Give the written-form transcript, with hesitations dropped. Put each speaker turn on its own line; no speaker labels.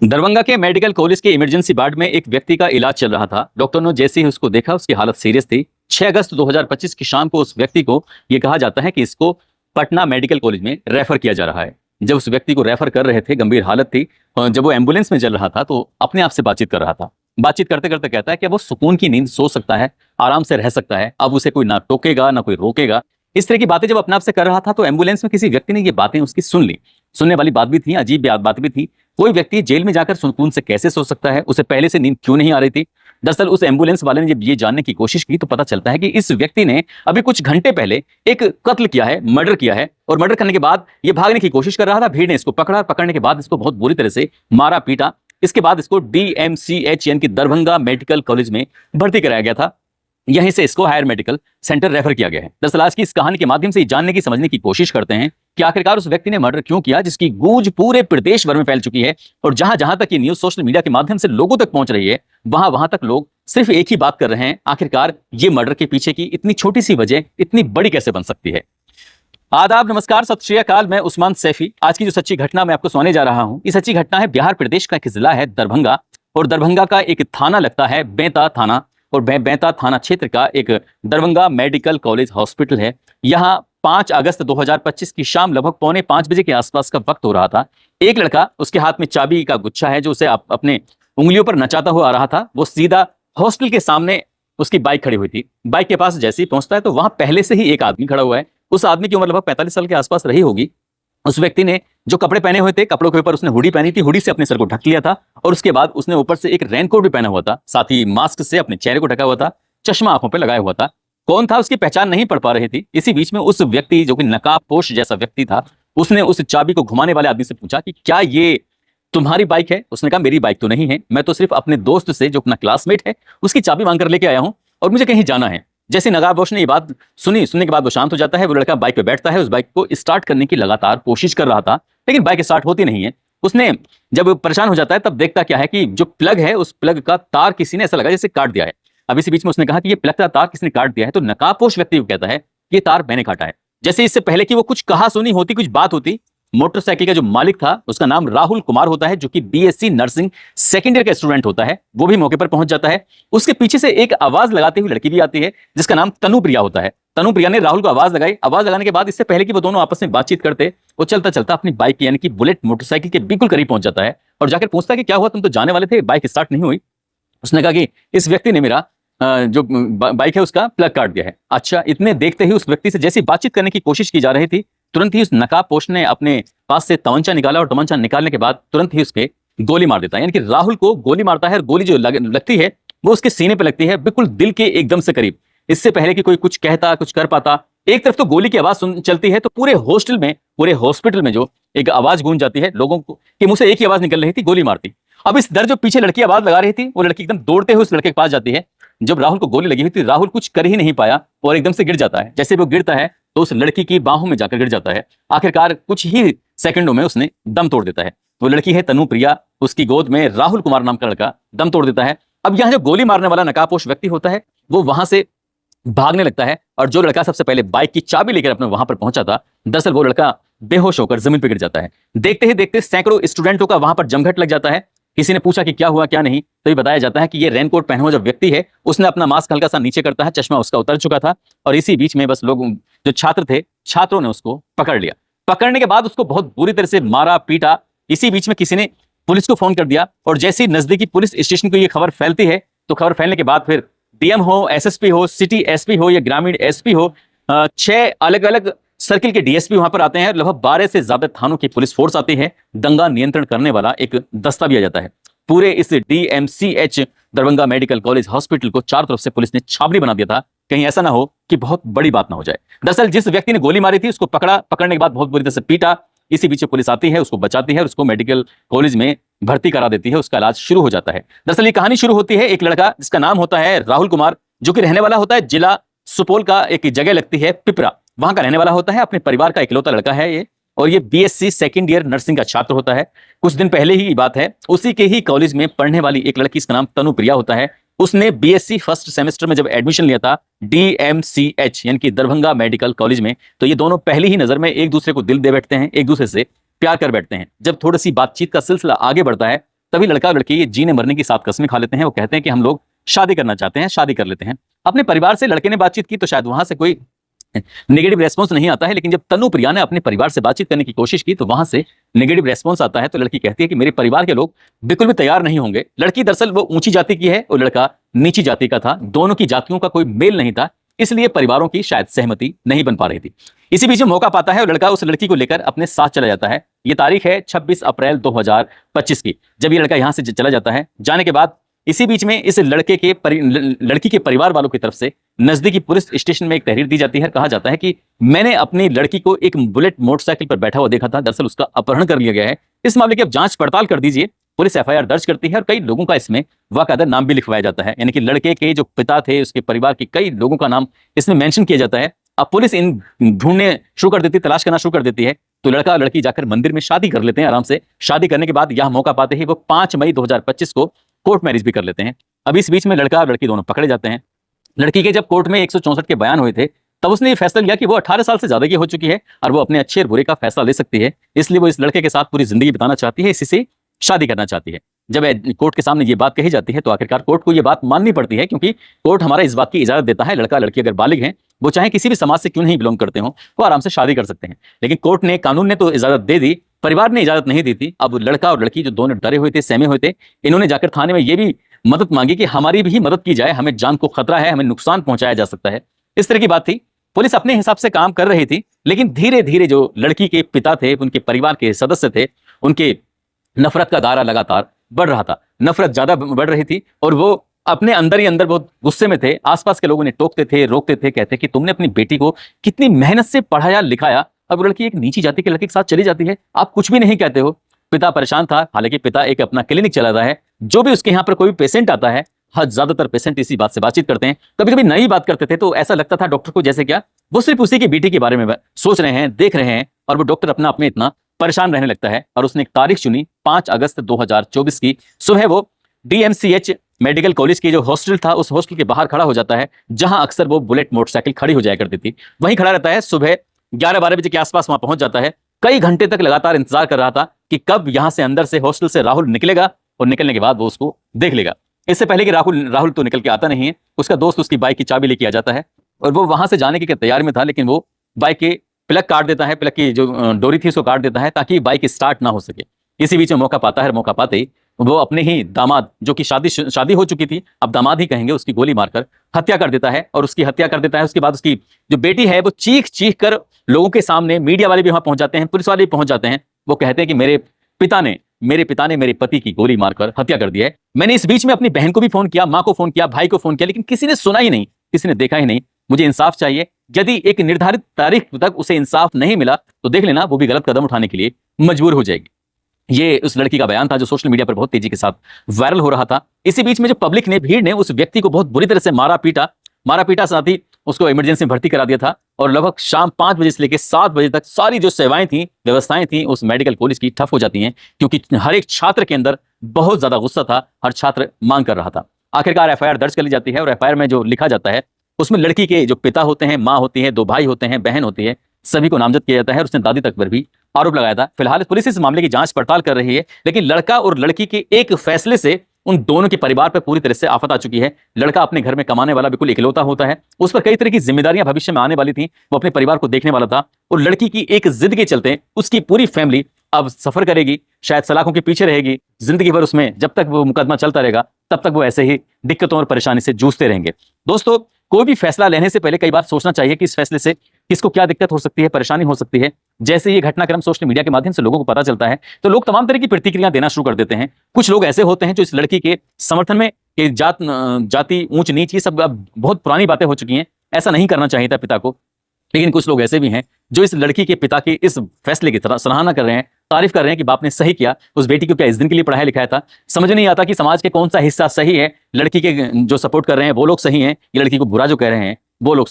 दरभंगा के medical college के emergency ward में एक व्यक्ति का इलाज चल रहा था। डॉक्टर ने जैसे ही उसको देखा, उसकी हालत सीरियस थी। 6 अगस्त 2025 की शाम को उस व्यक्ति को यह कहा जाता है कि इसको पटना मेडिकल कॉलेज में रेफर किया जा रहा है। जब उस व्यक्ति को रेफर कर रहे थे, गंभीर हालत थी, और जब वो एम्बुलेंस में चल रहा था तो अपने आप से बातचीत कर रहा था। बातचीत करते करते कहता है कि अब वो सुकून की नींद सो सकता है, आराम से रह सकता है, अब उसे कोई ना टोकेगा ना कोई रोकेगा। इस तरह की बातें जब अपने आप से कर रहा था तो एम्बुलेंस में किसी व्यक्ति ने ये बातें उसकी सुन ली। सुनने वाली बात भी थी, अजीब बात भी थी। कोई व्यक्ति जेल में जाकर सुकून से कैसे सो सकता है, उसे पहले से नींद क्यों नहीं आ रही थी। दरअसल उस एम्बुलेंस वाले ने जब ये जानने की कोशिश की तो पता चलता है कि इस व्यक्ति ने अभी कुछ घंटे पहले एक कत्ल किया है, मर्डर किया है, और मर्डर करने के बाद ये भागने की कोशिश कर रहा था। भीड़ ने इसको पकड़ा, पकड़ने के बाद इसको बहुत बुरी तरह से मारा पीटा। इसके बाद इसको DMCH यानी कि दरभंगा मेडिकल कॉलेज में भर्ती कराया गया था। यहीं से इसको हायर मेडिकल सेंटर रेफर किया गया है। दरअसल आज की इस कहानी के माध्यम से ये जानने की, समझने की कोशिश करते हैं कि आखिरकार उस व्यक्ति ने मर्डर क्यों किया, जिसकी गूंज पूरे प्रदेश भर में फैल चुकी है। और जहां जहां तक ये न्यूज सोशल मीडिया के माध्यम से लोगों तक पहुंच रही है, वहां वहां तक लोग सिर्फ एक ही बात कर रहे हैं, आखिरकार ये मर्डर के पीछे की इतनी छोटी सी वजह इतनी बड़ी कैसे बन सकती है। आदाब, नमस्कार, सत श्री अकाल। मैं उस्मान सैफी। आज की जो सच्ची घटना मैं आपको सुनाने जा रहा हूं, ये सच्ची घटना है बिहार प्रदेश का एक जिला है दरभंगा, और दरभंगा का एक थाना लगता है बेंता थाना, और बेंता थाना क्षेत्र का एक दरभंगा मेडिकल कॉलेज हॉस्पिटल है। यहाँ 5 अगस्त 2025 की शाम लगभग 4:45 बजे के आसपास का वक्त हो रहा था। एक लड़का, उसके हाथ में चाबी का गुच्छा है जो उसे अपने उंगलियों पर नचाता हुआ आ रहा था। वो सीधा हॉस्टल के सामने उसकी बाइक खड़ी हुई थी। बाइक के पास जैसे ही पहुंचता है तो वहां पहले से ही एक आदमी खड़ा हुआ है। उस आदमी की उम्र लगभग 45 साल के आसपास रही होगी। उस व्यक्ति ने जो कपड़े पहने हुए थे, कपड़ों के ऊपर उसने हुडी पहनी थी, हुडी से अपने सर को ढक लिया था, और उसके बाद उसने ऊपर से एक रेनकोट भी पहना हुआ था, साथ ही मास्क से अपने चेहरे को ढका हुआ था, चश्मा आंखों पे लगाया हुआ था। कौन था उसकी पहचान नहीं पड़ पा रही थी। इसी बीच में उस व्यक्ति, जो कि नकाबपोश जैसा व्यक्ति था, उसने उस चाबी को घुमाने वाले आदमी से पूछा कि क्या ये तुम्हारी बाइक है। उसने कहा मेरी बाइक तो नहीं है, मैं तो सिर्फ अपने दोस्त से, जो अपना क्लासमेट है, उसकी चाबी मांग कर लेके आया हूं और मुझे कहीं जाना है। जैसे नकाबपोश ने ये बात सुनने के बाद वो शांत हो जाता है। वो लड़का बाइक पे बैठता है, उस बाइक को स्टार्ट करने की लगातार कोशिश कर रहा था, लेकिन बाइक स्टार्ट होती नहीं है। उसने जब परेशान हो जाता है तब देखता क्या है कि जो प्लग है, उस प्लग का तार किसी ने ऐसा लगा जैसे काट दिया है। अब इसी बीच में उसने कहा कि ये प्लग का तार किसने काट दिया है, तो नकाबपोश व्यक्ति को कहता है ये तार मैंने काटा है। जैसे इससे पहले कि वो कुछ कहा सुनी होती, कुछ बात होती, मोटरसाइकिल का जो मालिक था उसका नाम राहुल कुमार होता है, जो कि BSc नर्सिंग सेकेंड ईयर का स्टूडेंट होता है, वो भी मौके पर पहुंच जाता है। उसके पीछे से एक आवाज लगाती हुई लड़की भी आती है जिसका नाम तनु प्रिया होता है। तनु प्रिया ने राहुल को आवाज लगाई। आवाज लगाने के बाद, इससे पहले कि वो दोनों आपस में बातचीत करते, वो चलता चलता अपनी बाइक यानी कि बुलेट मोटरसाइकिल के बिल्कुल करीब पहुंच जाता है और जाकर पूछता है कि क्या हुआ, तुम तो जाने वाले थे, बाइक स्टार्ट नहीं हुई। उसने कहा कि इस व्यक्ति ने मेरा जो बाइक है उसका प्लग काट दिया है। अच्छा, इतने देखते ही उस व्यक्ति से जैसी बातचीत करने की कोशिश की जा रही थी, तुरंत ही उस नकाबपोश ने अपने पास से तमंचा निकाला, और तमंचा निकालने के बाद तुरंत ही उसके गोली मार देता है। यानी कि राहुल को गोली मारता है, और गोली जो लगती है वो उसके सीने पे लगती है, बिल्कुल दिल के एकदम से करीब। इससे पहले कि कोई कुछ कहता, कुछ कर पाता, एक तरफ तो गोली की आवाज चलती है, तो पूरे हॉस्टल में, पूरे हॉस्पिटल में जो एक आवाज गूंज जाती है, लोगों के मुंह से एक ही आवाज निकल रही थी, गोली मारती। अब इस डर जो पीछे लड़की आवाज लगा रही थी, वो लड़की एकदम दौड़ते हुए उस लड़के के पास जाती है। जब राहुल को गोली लगी हुई थी, राहुल कुछ कर ही नहीं पाया और एकदम से गिर जाता है। जैसे वो गिरता है तो उस लड़की की बाहों में जाकर गिर जाता है। आखिरकार कुछ ही सेकंडों में उसने दम तोड़ देता है। वो लड़की है तनु प्रिया, उसकी गोद में राहुल कुमार नाम का लड़का दम तोड़ देता है। अब यहाँ जो गोली मारने वाला नकाबपोश व्यक्ति होता है, वो वहां से भागने लगता है, और जो लड़का सबसे पहले बाइक की चाबी लेकर अपने वहां पर पहुंचा था, दरअसल वो लड़का बेहोश होकर जमीन पर गिर जाता है। देखते ही देखते सैकड़ों स्टूडेंटों का वहां पर जमघट लग जाता है। किसी ने पूछा कि क्या हुआ क्या नहीं, तो ये बताया जाता है कि ये रेनकोट पहना हुआ जो व्यक्ति है, उसने अपना मास्क हल्का सा नीचे करता है, चश्मा उसका उतर चुका था, और इसी बीच में बस लोग, जो छात्र थे, छात्रों ने उसको पकड़ लिया। पकड़ने के बाद उसको बहुत बुरी तरह से मारा पीटा। इसी बीच में किसी ने पुलिस को फोन कर दिया, और जैसे ही नजदीकी पुलिस स्टेशन को ये खबर फैलती है, तो खबर फैलने के बाद फिर DM हो, SSP हो, सिटी SP हो या ग्रामीण SP हो, 6 अलग अलग सर्किल के DSP वहां पर आते हैं। लगभग 12 से ज्यादा थानों की पुलिस फोर्स आती है। दंगा नियंत्रण करने वाला एक दस्ता भी आ जाता है। पूरे इस DMCH Darbhanga medical college hospital को चारों तरफ से पुलिस ने छावनी बना दिया था, कहीं ऐसा ना हो कि बहुत बड़ी बात ना हो जाए। दरअसल जिस व्यक्ति ने गोली मारी थी उसको पकड़ा, पकड़ने के बाद बहुत बुरी तरह से पीटा। इसी बीच पुलिस आती है, उसको बचाती है और उसको मेडिकल कॉलेज में भर्ती करा देती है। उसका इलाज शुरू हो जाता है। दरअसल ये कहानी शुरू होती है एक लड़का जिसका नाम होता है राहुल कुमार, जो कि रहने वाला होता है जिला सुपौल का एक जगह लगती है पिपरा, वहां का रहने वाला होता है। अपने परिवार का इकलौता लड़का है ये, और ये BSc सेकेंड ईयर नर्सिंग का छात्र होता है। कुछ दिन पहले ही की बात है, उसी के ही कॉलेज में पढ़ने वाली एक लड़की, इसका नाम तनु प्रिया होता है, उसने BSc फर्स्ट सेमेस्टर में जब एडमिशन लिया था DMCH यानी कि दरभंगा मेडिकल कॉलेज में, तो ये दोनों पहली ही नजर में एक दूसरे को दिल दे बैठते हैं, एक दूसरे से प्यार कर बैठते हैं। जब थोड़ी सी बातचीत का सिलसिला आगे बढ़ता है तभी लड़का और लड़की ये जीने मरने की 7 कस्में खा लेते हैं। वो कहते हैं कि हम लोग शादी करना चाहते हैं, शादी कर लेते हैं। अपने परिवार से लड़के ने बातचीत की तो शायद वहां से कोई नेगेटिव रेस्पॉन्स नहीं आता है, लेकिन जब तनु प्रिया ने अपने परिवार से बातचीत करने की कोशिश की तो वहां से नेगेटिव रेस्पॉन्स आता है। तो लड़की कहती है कि मेरे परिवार के लोग बिल्कुल भी तैयार नहीं होंगे। लड़की दरअसल वो ऊंची जाति की है और लड़का नीची जाति का था, दोनों की जातियों का कोई मेल नहीं था, इसलिए परिवारों की शायद सहमति नहीं बन पा रही थी। इसी बीच में मौका पाता है और लड़का उस लड़की को लेकर अपने साथ चला जाता है। ये तारीख है 26 अप्रैल 2025 की, जब ये लड़का यहां से चला जाता है। जाने के बाद इसी बीच में इस लड़की के परिवार वालों की तरफ से नजदीकी पुलिस स्टेशन में एक तहरीर दी जाती है। कहा जाता है कि मैंने अपनी लड़की को एक बुलेट मोटरसाइकिल पर बैठा हुआ देखा था, दरअसल उसका अपहरण कर लिया गया है। इस मामले की अब जांच पड़ताल कर दीजिए। पुलिस एफआईआर दर्ज करती है और कई लोगों का इसमें वाकायदा नाम भी लिखवाया जाता है, यानी कि लड़के के जो पिता थे उसके परिवार के कई लोगों का नाम इसमें मेंशन किया जाता है। अब पुलिस इन ढूंढने शुरू कर देती है, तलाश करना शुरू कर देती है। तो लड़का और लड़की जाकर मंदिर में शादी कर लेते हैं आराम से। शादी करने के बाद यह मौका पाते ही वो 5 मई 2025 को कोर्ट मैरिज भी कर लेते हैं। अब इस बीच में लड़का और लड़की दोनों पकड़े जाते हैं। लड़की के जब कोर्ट में 164 के बयान हुए थे तब उसने ये फैसला लिया कि वो 18 साल से ज्यादा की हो चुकी है और वो अपने अच्छे और बुरे का फैसला ले सकती है, इसलिए वो इस लड़के के साथ पूरी जिंदगी बिताना चाहती है, इसी से शादी करना चाहती है। जब कोर्ट के सामने ये बात कही जाती है तो आखिरकार कोर्ट को ये बात माननी पड़ती है, क्योंकि कोर्ट हमारा इस बात की इजाजत देता है लड़का लड़की अगर बालिग हैं, वो चाहे किसी भी समाज से क्यों नहीं बिलोंग करते हो, वो आराम से शादी कर सकते हैं। लेकिन कोर्ट ने, कानून ने तो इजाजत दे दी, परिवार ने इजाजत नहीं दी थी। अब लड़का और लड़की जो दोनों डरे हुए थे, सहमे हुए थे, इन्होंने जाकर थाने में ये भी मदद मांगी कि हमारी भी मदद की जाए, हमें जान को खतरा है, हमें नुकसान पहुंचाया जा सकता है। इस तरह की बात थी। पुलिस अपने हिसाब से काम कर रही थी, लेकिन धीरे धीरे जो लड़की के पिता थे, उनके परिवार के सदस्य थे, उनके नफरत का दायरा लगातार बढ़ रहा था। नफरत ज्यादा बढ़ रही थी और वो अपने अंदर ही अंदर बहुत गुस्से में थे। आसपास के लोग उन्हें टोकते थे, रोकते थे, कहते कि तुमने अपनी बेटी को कितनी मेहनत से पढ़ाया लिखाया, अब वो लड़की एक नीची जाति के लड़के के साथ चली जाती है, आप कुछ भी नहीं कहते हो। पिता परेशान था, हालांकि पिता एक अपना क्लिनिक चलाता है। जो भी उसके यहाँ पर कोई भी पेशेंट आता है, ज्यादातर पेशेंट इसी बात से बातचीत करते हैं। कभी कभी नई बात करते थे तो ऐसा लगता था डॉक्टर को जैसे क्या वो सिर्फ उसी की बेटी के बारे में सोच रहे हैं, देख रहे हैं, और वो डॉक्टर अपना अपने इतना परेशान रहने लगता है। और उसने एक तारीख चुनी 5 अगस्त 2024 की सुबह। वो DMCH मेडिकल कॉलेज की जो हॉस्टल था, उस हॉस्टल के बाहर खड़ा हो जाता है, जहां अक्सर वो बुलेट मोटरसाइकिल खड़ी हो जाया करती थी। वहीं खड़ा रहता है। सुबह 11-12 बजे के आसपास वहां पहुंच जाता है। कई घंटे तक लगातार इंतजार कर रहा था कि कब यहां से अंदर से हॉस्टल से राहुल निकलेगा और निकलने के बाद वो उसको देख लेगा। इससे पहले कि राहुल तो निकल के आता नहीं है, उसका दोस्त उसकी बाइक की चाबी लेके आ जाता है और वो वहां से जाने की तैयारी में था, लेकिन वो बाइक के प्लग काट देता है, प्लग की जो डोरी थी उसको काट देता है ताकि बाइक स्टार्ट ना हो सके। इसी बीच में मौका पाता है। मौका पाते ही वो अपने ही दामाद, जो कि शादी हो चुकी थी, अब दामाद ही कहेंगे, उसकी गोली मारकर हत्या कर देता है। और उसकी हत्या कर देता है। उसके बाद उसकी जो बेटी है वो चीख चीख कर लोगों के सामने, मीडिया वाले भी वहां पहुंच जाते हैं, पुलिस वाले भी पहुंच जाते हैं, वो कहते हैं कि मेरे पिता ने मेरे पति की गोली मारकर हत्या कर दिया है। मैंने इस बीच में अपनी बहन को भी फोन किया, माँ को फोन किया, भाई को फोन किया, लेकिन किसी ने सुना ही नहीं, किसी ने देखा ही नहीं। मुझे इंसाफ चाहिए। यदि एक निर्धारित तारीख तक उसे इंसाफ नहीं मिला तो देख लेना वो भी गलत कदम उठाने के लिए मजबूर हो जाएगी। ये उस लड़की का बयान था जो सोशल मीडिया पर बहुत तेजी के साथ वायरल हो रहा था। इसी बीच में जो पब्लिक ने, भीड़ ने उस व्यक्ति को बहुत बुरी तरह से मारा पीटा, साथ ही उसको इमरजेंसी में भर्ती करा दिया था। और लगभग शाम 5 बजे से लेकर 7 बजे तक सारी जो सेवाएं थी, व्यवस्थाएं थी उस मेडिकल कॉलेज की ठप हो जाती हैं, क्योंकि हर एक छात्र के अंदर बहुत ज्यादा गुस्सा था, हर छात्र मांग कर रहा था। आखिरकार एफआईआर दर्ज कर ली जाती है और एफआईआर में जो लिखा जाता है उसमें लड़की के जो पिता होते हैं, माँ होती है, 2 भाई होते हैं, बहन होती है, सभी को नामजद किया जाता है और उसने दादी तक पर भी आरोप लगाया था। फिलहाल पुलिस इस मामले की जांच पड़ताल कर रही है, लेकिन लड़का और लड़की के एक फैसले से उन दोनों के परिवार पर पूरी तरह से आफत आ चुकी है। लड़का अपने घर में कमाने वाला बिल्कुल इकलौता होता है, उस पर कई तरह की जिम्मेदारियां भविष्य में आने वाली थी, वो अपने परिवार को देखने वाला था। और लड़की की एक जिद के चलते उसकी पूरी फैमिली अब सफर करेगी, शायद सलाखों के पीछे रहेगी जिंदगी भर। उसमें जब तक वो मुकदमा चलता रहेगा तब तक वो ऐसे ही दिक्कतों और परेशानी से जूझते रहेंगे। दोस्तों, कोई भी फैसला लेने से पहले कई बार सोचना चाहिए कि इस फैसले से किसको क्या दिक्कत हो सकती है, परेशानी हो सकती है। जैसे ये घटनाक्रम सोशल मीडिया के माध्यम से लोगों को पता चलता है तो लोग तमाम तरह की प्रतिक्रियां देना शुरू कर देते हैं। कुछ लोग ऐसे होते हैं जो इस लड़की के समर्थन में, कि जाति ऊंच नीच, ये सब अब बहुत पुरानी बातें हो चुकी हैं, ऐसा नहीं करना चाहिए था पिता को। लेकिन कुछ लोग ऐसे भी हैं जो इस लड़की के पिता के इस फैसले की सराहना कर रहे हैं, तारीफ कर रहे हैं कि बाप ने सही किया, उस बेटी को क्या इस दिन के लिए पढ़ाया लिखाया था। समझ नहीं आता कि समाज के कौन सा हिस्सा सही है, लड़की के जो सपोर्ट कर रहे हैं वो लोग सही हैं, ये लड़की को बुरा जो कह रहे हैं वो लोग